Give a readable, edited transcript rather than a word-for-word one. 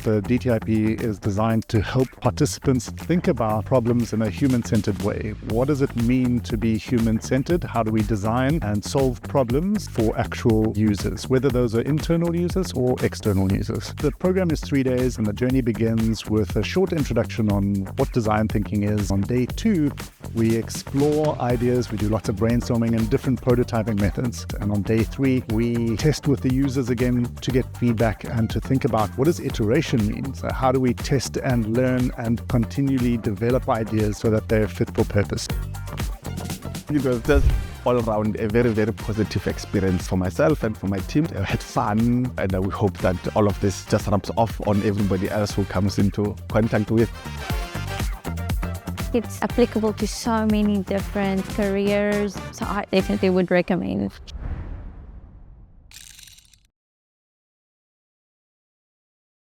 The DTIP is designed to help participants think about problems in a human-centered way. What does it mean to be human-centered? How do we design and solve problems for actual users, whether those are internal users or external users? The program is 3 days, and the journey begins with a short introduction on what design thinking is. On day 2, we explore ideas, we do lots of brainstorming and different prototyping methods. And on day 3, we test with the users again to get feedback and to think about what does iteration mean? So how do we test and learn and continually develop ideas so that they're fit for purpose? It was just all around a very, very positive experience for myself and for my team. I had fun, and we hope that all of this just rubs off on everybody else who comes into contact with. It's applicable to so many different careers, so I definitely would recommend.